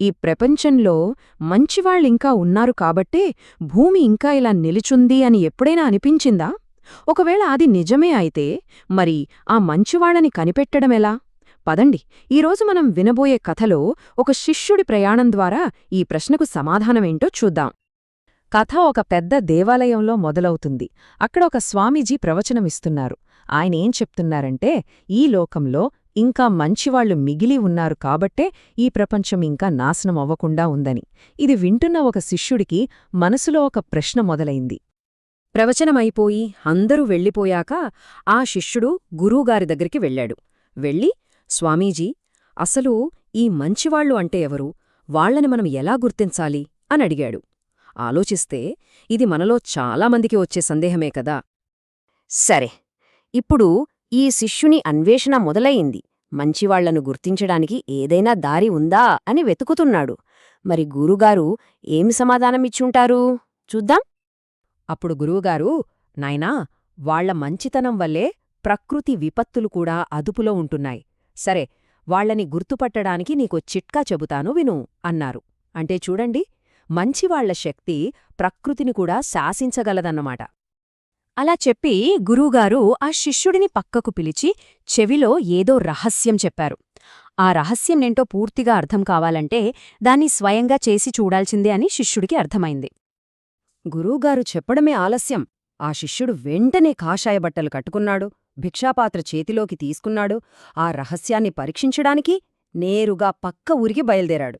ఈ ప్రపంచంలో మంచివాళ్ళింకా ఉన్నారు కాబట్టే భూమి ఇంకా ఇలా నిలుచుంది అని ఎప్పుడైనా అనిపించిందా? ఒకవేళ అది నిజమే అయితే మరి ఆ మంచివాళ్ళని కనిపెట్టడమెలా? పదండి, ఈరోజు మనం వినబోయే కథలో ఒక శిష్యుడి ప్రయాణం ద్వారా ఈ ప్రశ్నకు సమాధానమేంటో చూద్దాం. కథ ఒక పెద్ద దేవాలయంలో మొదలవుతుంది. అక్కడ ఒక స్వామీజీ ప్రవచనమిస్తున్నారు. ఆయనేం చెప్తున్నారంటే, ఈ లోకంలో ఇంకా మంచివాళ్లు మిగిలి ఉన్నారు కాబట్టే ఈ ప్రపంచం ఇంకా నాశనం అవ్వకుండా ఉందని. ఇది వింటున్న ఒక శిష్యుడికి మనసులో ఒక ప్రశ్న మొదలైంది. ప్రవచనమైపోయి అందరూ వెళ్ళిపోయాక ఆ శిష్యుడు గురువుగారి దగ్గరికి వెళ్ళాడు. వెళ్ళి, స్వామీజీ, అసలు ఈ మంచివాళ్లు అంటే ఎవరు? వాళ్లని మనం ఎలా గుర్తించాలి అని అడిగాడు. ఆలోచిస్తే ఇది మనలో చాలామందికి వచ్చే సందేహమే కదా. సరే, ఇప్పుడు ఈ శిష్యుని అన్వేషణ మొదలయింది. మంచివాళ్లను గుర్తించడానికి ఏదైనా దారి ఉందా అని వెతుకుతున్నాడు. మరి గురుగారు ఏమి సమాధానమిచ్చుంటారు చూద్దాం. అప్పుడు గురువుగారు, నాయనా, వాళ్ల మంచితనం వల్లే ప్రకృతి విపత్తులు కూడా అదుపులో ఉంటున్నాయి. సరే, వాళ్లని గుర్తుపట్టడానికి నీకో చిట్కా చెబుతాను విను అన్నారు. అంటే చూడండి, మంచివాళ్ల శక్తి ప్రకృతిని కూడా శాసించగలదన్నమాట. అలా చెప్పి గురువుగారు ఆ శిష్యుడిని పక్కకు పిలిచి చెవిలో ఏదో రహస్యం చెప్పారు. ఆ రహస్యంనేంటో పూర్తిగా అర్థం కావాలంటే దాన్ని స్వయంగా చేసి చూడాల్సిందే అని శిష్యుడికి అర్థమైంది. గురువుగారు చెప్పడమే ఆలస్యం. ఆ శిష్యుడు వెంటనే కాషాయ బట్టలు కట్టుకున్నాడు, భిక్షాపాత్ర చేతిలోకి తీసుకున్నాడు. ఆ రహస్యాన్ని పరీక్షించడానికి నేరుగా పక్క ఊరికి బయల్దేరాడు.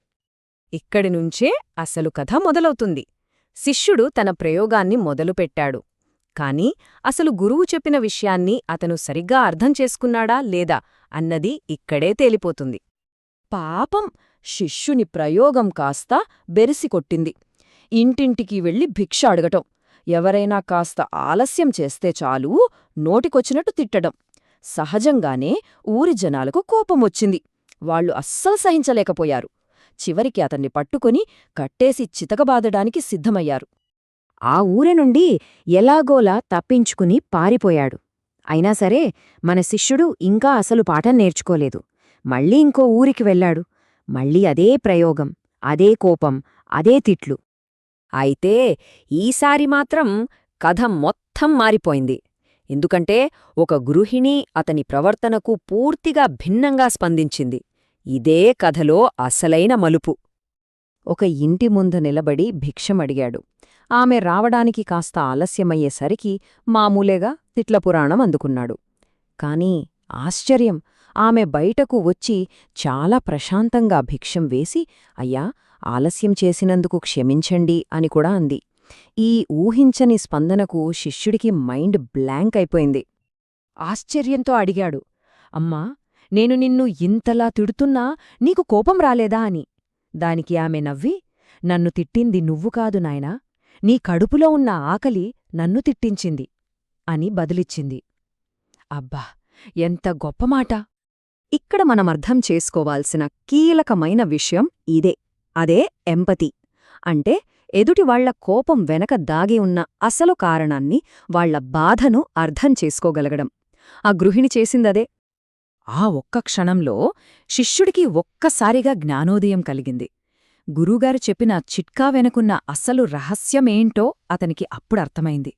ఇక్కడినుంచే అసలు కథ మొదలవుతుంది. శిష్యుడు తన ప్రయోగాన్ని మొదలుపెట్టాడు. కాని అసలు గురువు చెప్పిన విషయాన్ని అతను సరిగ్గా అర్థం చేసుకున్నాడా లేదా అన్నది ఇక్కడే తేలిపోతుంది. పాపం, శిష్యుని ప్రయోగం కాస్త బెరిసికొట్టింది. ఇంటింటికి వెళ్లి భిక్ష అడగటం, ఎవరైనా కాస్త ఆలస్యం చేస్తే చాలు నోటికొచ్చినట్టు తిట్టడం. సహజంగానే ఊరి జనాలకు కోపమొచ్చింది. వాళ్లు అస్సలు సహించలేకపోయారు. చివరికి అతన్ని పట్టుకుని కట్టేసి చితకబాదడానికి సిద్ధమయ్యారు. ఆ ఊరి నుండి ఎలాగోలా తప్పించుకుని పారిపోయాడు. అయినా సరే మన శిష్యుడు ఇంకా అసలు పాఠం నేర్చుకోలేదు. మళ్ళీ ఇంకో ఊరికి వెళ్ళాడు. మళ్ళీ అదే ప్రయోగం, అదే కోపం, అదే తిట్లు. అయితే ఈసారి మాత్రం కథ మొత్తం మారిపోయింది. ఎందుకంటే ఒక గృహిణి అతని ప్రవర్తనకు పూర్తిగా భిన్నంగా స్పందించింది. ఇదే కథలో అసలైన మలుపు. ఒక ఇంటి ముందు నిలబడి భిక్షమడిగాడు. ఆమె రావడానికి కాస్త ఆలస్యమయ్యేసరికి మామూలేగా తిట్లపురాణం అందుకున్నాడు. కాని ఆశ్చర్యం, ఆమె బయటకు వచ్చి చాలా ప్రశాంతంగా భిక్షం వేసి, అయ్యా, ఆలస్యం చేసినందుకు క్షమించండి అని కూడా అంది. ఈ ఊహించని స్పందనకు శిష్యుడికి మైండ్ బ్లాంక్ అయిపోయింది. ఆశ్చర్యంతో అడిగాడు, అమ్మా, నేను నిన్ను ఇంతలా తిడుతున్నా నీకు కోపం రాలేదా అని. దానికి ఆమె నవ్వి, నన్ను తిట్టింది నువ్వు కాదు నాయనా, నీ కడుపులో ఉన్న ఆకలి నన్ను తిట్టించింది అని బదిలిచ్చింది. అబ్బా, ఎంత గొప్పమాట! ఇక్కడ మనమర్థం చేసుకోవాల్సిన కీలకమైన విషయం ఇదే. అదే ఎంపతి. అంటే ఎదుటివాళ్ల కోపం వెనక దాగి ఉన్న అసలు కారణాన్ని, వాళ్ల బాధను అర్థం చేసుకోగలగడం. ఆ గృహిణి చేసిందదే. ఆ ఒక్క క్షణంలో శిష్యుడికి ఒక్కసారిగా జ్ఞానోదయం కలిగింది. గురువుగారు చెప్పిన చిట్కా వెనుకున్న అసలు రహస్యమేంటో అతనికి అప్పుడర్థమైంది.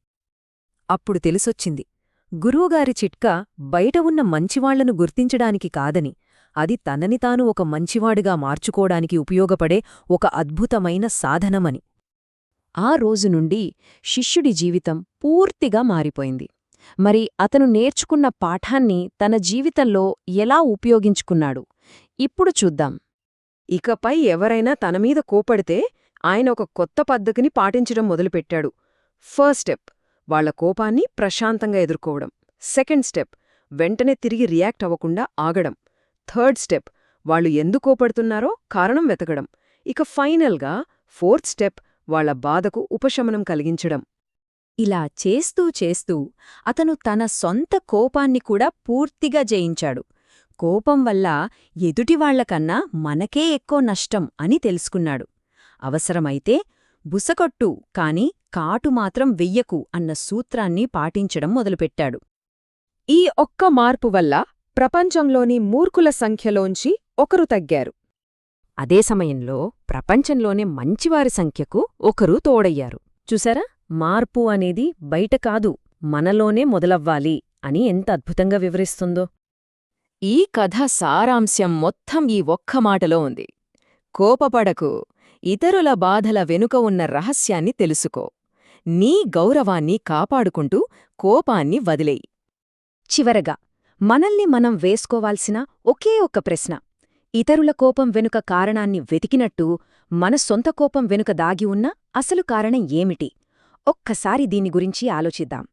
అప్పుడు తెలిసొచ్చింది, గురువుగారి చిట్కా బయట ఉన్న మంచివాళ్లను గుర్తించడానికి కాదని, అది తనని తాను ఒక మంచివాడిగా మార్చుకోడానికి ఉపయోగపడే ఒక అద్భుతమైన సాధనమని. ఆ రోజు నుండి శిష్యుడి జీవితం పూర్తిగా మారిపోయింది. మరి అతను నేర్చుకున్న పాఠాన్ని తన జీవితంలో ఎలా ఉపయోగించుకున్నాడు ఇప్పుడు చూద్దాం. ఇకపై ఎవరైనా తనమీద కోపడితే ఆయన ఒక కొత్త పద్ధతిని పాటించడం మొదలుపెట్టాడు. ఫస్ట్ స్టెప్, వాళ్ల కోపాన్ని ప్రశాంతంగా ఎదుర్కోవడం. సెకండ్ స్టెప్, వెంటనే తిరిగి రియాక్ట్ అవ్వకుండా ఆగడం. థర్డ్ స్టెప్, వాళ్లు ఎందుకు కోపడుతున్నారో కారణం వెతకడం. ఇక ఫైనల్గా ఫోర్త్ స్టెప్, వాళ్ల బాధకు ఉపశమనం కలిగించడం. ఇలా చేస్తూ చేస్తూ అతను తన సొంత కోపాన్ని కూడా పూర్తిగా జయించాడు. కోపం వల్ల ఎదుటివాళ్లకన్నా మనకే ఎక్కువ నష్టం అని తెలుసుకున్నాడు. అవసరమైతే బుసకొట్టు, కాని కాటు మాత్రం వెయ్యకు అన్న సూత్రాన్ని పాటించడం మొదలుపెట్టాడు. ఈ ఒక్క మార్పు వల్ల ప్రపంచంలోని మూర్ఖుల సంఖ్యలోంచి ఒకరు తగ్గారు. అదే సమయంలో ప్రపంచంలోనే మంచివారి సంఖ్యకు ఒకరు తోడయ్యారు. చూసారా, మార్పు అనేది బయట కాదు, మనలోనే మొదలవ్వాలి అని ఎంత అద్భుతంగా వివరిస్తుందో. ఈ కథ సారాంశం మొత్తం ఈ ఒక్క మాటలో ఉంది. కోపపడకు, ఇతరుల బాధల వెనుక ఉన్న రహస్యాన్ని తెలుసుకో. నీ గౌరవాన్ని కాపాడుకుంటూ కోపాన్ని వదిలేయి. చివరగా మనల్ని మనం వేసుకోవాల్సిన ఒకే ఒక్క ప్రశ్న: ఇతరుల కోపం వెనుక కారణాన్ని వెతికినట్టు మన సొంత కోపం వెనుక దాగి ఉన్న అసలు కారణం ఏమిటి? ఒక్కసారి దీని గురించి ఆలోచిద్దాం.